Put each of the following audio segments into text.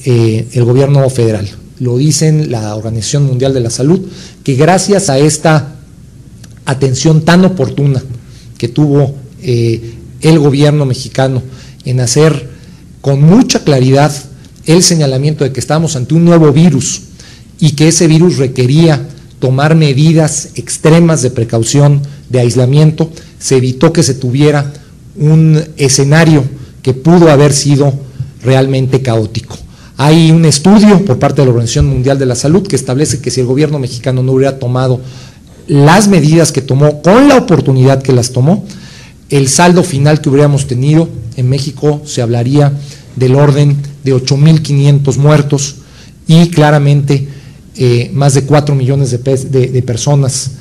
el gobierno federal. Lo dicen la Organización Mundial de la Salud, que gracias a esta atención tan oportuna que tuvo el gobierno mexicano en hacer con mucha claridad el señalamiento de que estábamos ante un nuevo virus y que ese virus requería tomar medidas extremas de precaución, de aislamiento, se evitó que se tuviera un escenario que pudo haber sido realmente caótico. Hay un estudio por parte de la Organización Mundial de la Salud que establece que si el gobierno mexicano no hubiera tomado las medidas que tomó con la oportunidad que las tomó, el saldo final que hubiéramos tenido en México se hablaría del orden de 8.500 muertos y claramente más de 4 millones de personas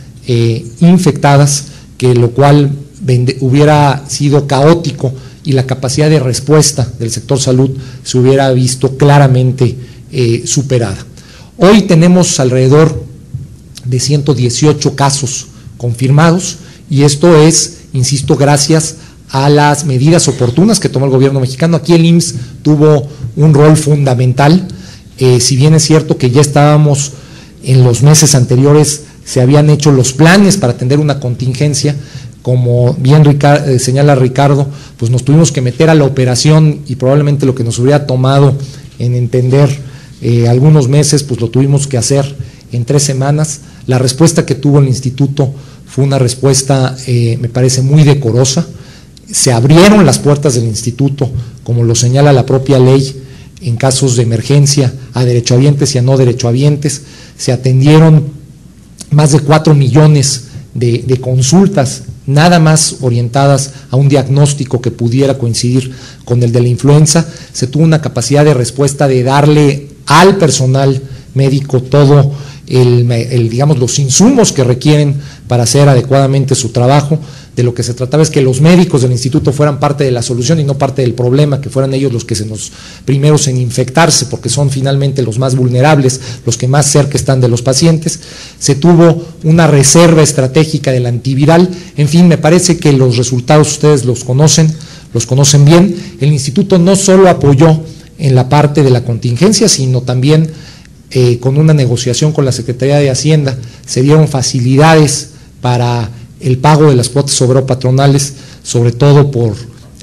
infectadas, que lo cual hubiera sido caótico y la capacidad de respuesta del sector salud se hubiera visto claramente superada. Hoy tenemos alrededor de 118 casos confirmados y esto es, insisto, gracias a las medidas oportunas que tomó el gobierno mexicano. Aquí el IMSS tuvo un rol fundamental, si bien es cierto que ya estábamos en los meses anteriores, se habían hecho los planes para atender una contingencia, como bien señala Ricardo, pues nos tuvimos que meter a la operación y probablemente lo que nos hubiera tomado en entender algunos meses, pues lo tuvimos que hacer en 3 semanas. La respuesta que tuvo el instituto fue una respuesta, me parece, muy decorosa. Se abrieron las puertas del instituto, como lo señala la propia ley, en casos de emergencia, a derechohabientes y a no derechohabientes. Se atendieron más de 4 millones de consultas, nada más orientadas a un diagnóstico que pudiera coincidir con el de la influenza. Se tuvo una capacidad de respuesta de darle al personal médico todo digamos, los insumos que requieren para hacer adecuadamente su trabajo. De lo que se trataba es que los médicos del instituto fueran parte de la solución y no parte del problema, que fueran ellos los que primeros en infectarse, porque son finalmente los más vulnerables, los que más cerca están de los pacientes. Se tuvo una reserva estratégica del antiviral. En fin, me parece que los resultados ustedes los conocen bien. El instituto no solo apoyó en la parte de la contingencia, sino también con una negociación con la Secretaría de Hacienda se dieron facilidades para el pago de las cuotas patronales, sobre todo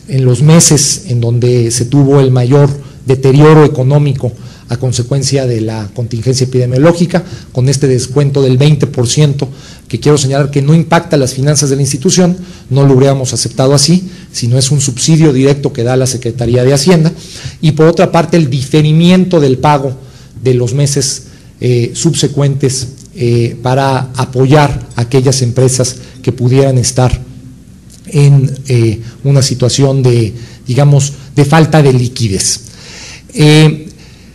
en los meses en donde se tuvo el mayor deterioro económico a consecuencia de la contingencia epidemiológica, con este descuento del 20%, que quiero señalar que no impacta las finanzas de la institución, no lo hubiéramos aceptado así, sino es un subsidio directo que da la Secretaría de Hacienda, y por otra parte el diferimiento del pago de los meses subsecuentes para apoyar a aquellas empresas que pudieran estar en una situación de, digamos, de falta de liquidez.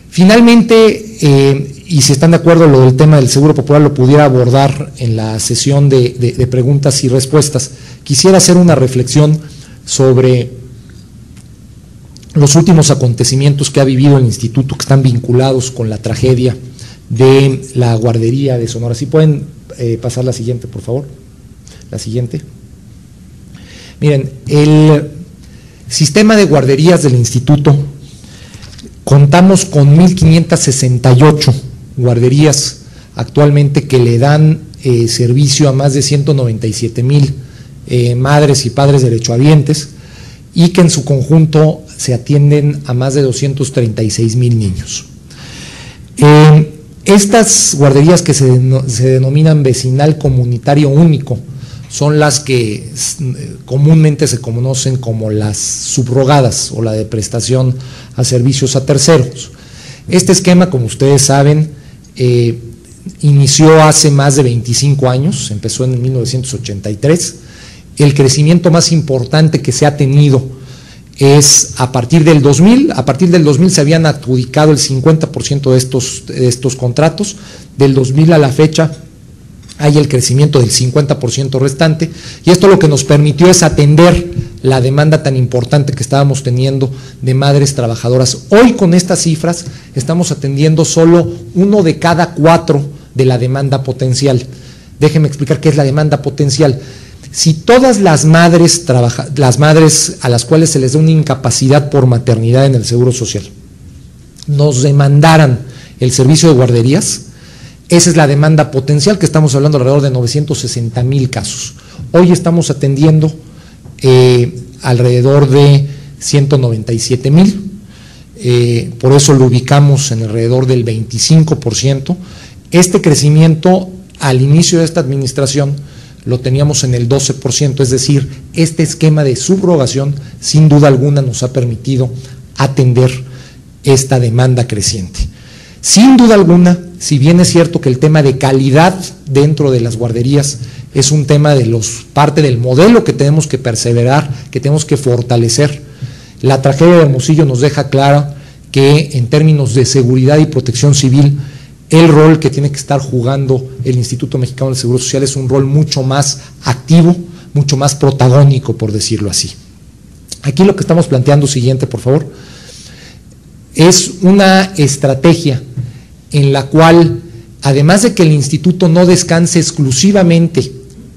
Finalmente, y si están de acuerdo, lo del tema del Seguro Popular lo pudiera abordar en la sesión de preguntas y respuestas. Quisiera hacer una reflexión sobre los últimos acontecimientos que ha vivido el instituto, que están vinculados con la tragedia de la guardería de Sonora. Si pueden pasar la siguiente, por favor. La siguiente. Miren, el sistema de guarderías del instituto, contamos con 1.568 guarderías actualmente que le dan servicio a más de 197,000 madres y padres derechohabientes, y que en su conjunto se atienden a más de 236,000 niños. Estas guarderías, que se denominan vecinal comunitario único, son las que comúnmente se conocen como las subrogadas o la de prestación a servicios a terceros. Este esquema, como ustedes saben, inició hace más de 25 años, empezó en 1983. El crecimiento más importante que se ha tenido es a partir del 2000. A partir del 2000 se habían adjudicado el 50% de estos contratos. Del 2000 a la fecha hay el crecimiento del 50% restante, y esto lo que nos permitió es atender la demanda tan importante que estábamos teniendo de madres trabajadoras. Hoy, con estas cifras, estamos atendiendo solo 1 de cada 4 de la demanda potencial. Déjenme explicar qué es la demanda potencial. Si todas las madres a las cuales se les da una incapacidad por maternidad en el Seguro Social nos demandaran el servicio de guarderías, esa es la demanda potencial, que estamos hablando alrededor de 960,000 casos. Hoy estamos atendiendo alrededor de 197,000, por eso lo ubicamos en alrededor del 25%. Este crecimiento al inicio de esta administración lo teníamos en el 12%, es decir, este esquema de subrogación sin duda alguna nos ha permitido atender esta demanda creciente. Sin duda alguna, si bien es cierto que el tema de calidad dentro de las guarderías es un tema parte del modelo que tenemos que perseverar, que tenemos que fortalecer, la tragedia de Hermosillo nos deja claro que en términos de seguridad y protección civil, el rol que tiene que estar jugando el Instituto Mexicano del Seguro Social es un rol mucho más activo, mucho más protagónico, por decirlo así. Aquí lo que estamos planteando, siguiente por favor, es una estrategia en la cual, además de que el instituto no descanse exclusivamente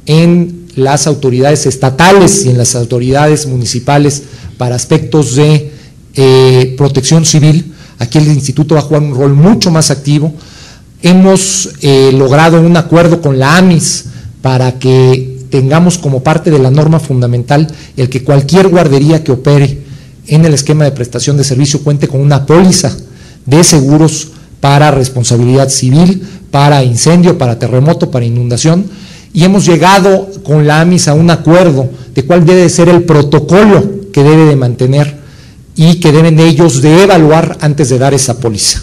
en las autoridades estatales y en las autoridades municipales para aspectos de protección civil, aquí el instituto va a jugar un rol mucho más activo. Hemos logrado un acuerdo con la AMIS para que tengamos como parte de la norma fundamental el que cualquier guardería que opere en el esquema de prestación de servicio cuente con una póliza de seguros para responsabilidad civil, para incendio, para terremoto, para inundación, y hemos llegado con la AMIS a un acuerdo de cuál debe ser el protocolo que debe de mantener y que deben ellos de evaluar antes de dar esa póliza.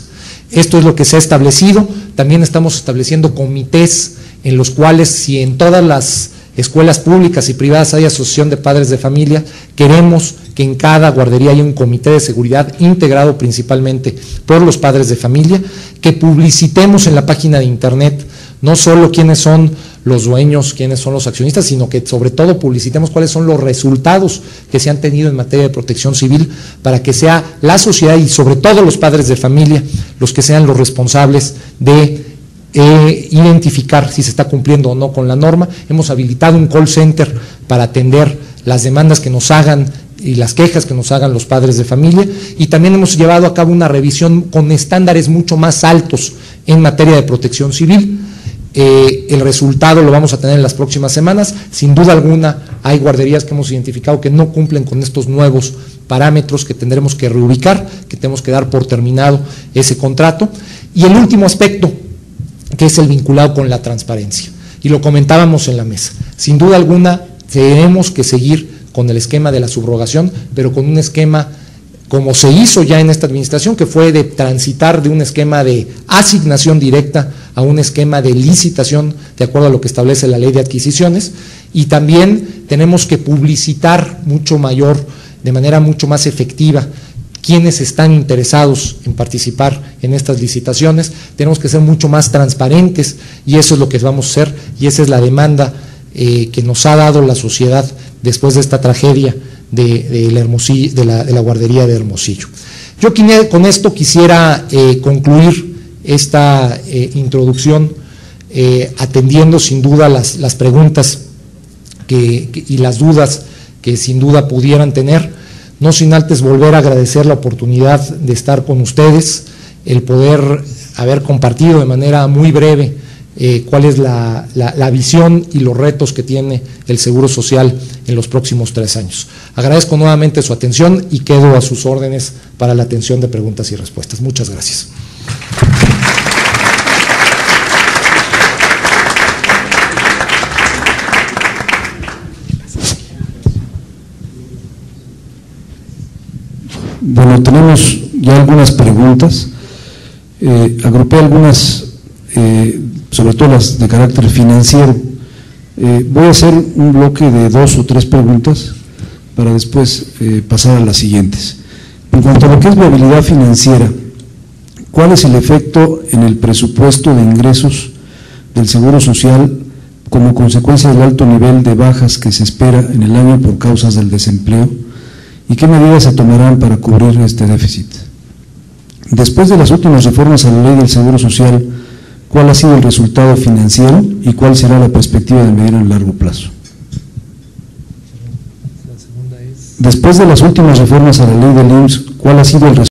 Esto es lo que se ha establecido. También estamos estableciendo comités en los cuales, si en todas las escuelas públicas y privadas hay asociación de padres de familia, queremos que en cada guardería haya un comité de seguridad integrado principalmente por los padres de familia, que publicitemos en la página de internet no solo quiénes son los dueños, quiénes son los accionistas, sino que sobre todo publicitemos cuáles son los resultados que se han tenido en materia de protección civil, para que sea la sociedad y sobre todo los padres de familia los que sean los responsables de identificar si se está cumpliendo o no con la norma. Hemos habilitado un call center para atender las demandas que nos hagan y las quejas que nos hagan los padres de familia, y también hemos llevado a cabo una revisión con estándares mucho más altos en materia de protección civil. El resultado lo vamos a tener en las próximas semanas. Sin duda alguna hay guarderías que hemos identificado que no cumplen con estos nuevos parámetros, que tendremos que reubicar, que tenemos que dar por terminado ese contrato. Y el último aspecto, que es el vinculado con la transparencia, y lo comentábamos en la mesa, sin duda alguna tenemos que seguir con el esquema de la subrogación, pero con un esquema como se hizo ya en esta administración, que fue de transitar de un esquema de asignación directa a un esquema de licitación, de acuerdo a lo que establece la ley de adquisiciones, y también tenemos que publicitar de manera mucho más efectiva, quienes están interesados en participar en estas licitaciones. Tenemos que ser mucho más transparentes, y eso es lo que vamos a hacer, y esa es la demanda que nos ha dado la sociedad después de esta tragedia de la guardería de Hermosillo. Yo con esto quisiera concluir esta introducción, atendiendo sin duda las preguntas y las dudas que sin duda pudieran tener, no sin antes volver a agradecer la oportunidad de estar con ustedes, el poder haber compartido de manera muy breve cuál es la visión y los retos que tiene el Seguro Social en los próximos 3 años. Agradezco nuevamente su atención y quedo a sus órdenes para la atención de preguntas y respuestas. Muchas gracias. Bueno, tenemos ya algunas preguntas. Agrupé algunas, sobre todo las de carácter financiero. Voy a hacer un bloque de 2 o 3 preguntas para después pasar a las siguientes. En cuanto a lo que es viabilidad financiera, ¿cuál es el efecto en el presupuesto de ingresos del Seguro Social como consecuencia del alto nivel de bajas que se espera en el año por causas del desempleo? ¿Y qué medidas se tomarán para cubrir este déficit? Después de las últimas reformas a la ley del Seguro Social, ¿cuál ha sido el resultado financiero y cuál será la perspectiva de mediano y largo plazo? Después de las últimas reformas a la ley del IMSS, ¿cuál ha sido el resultado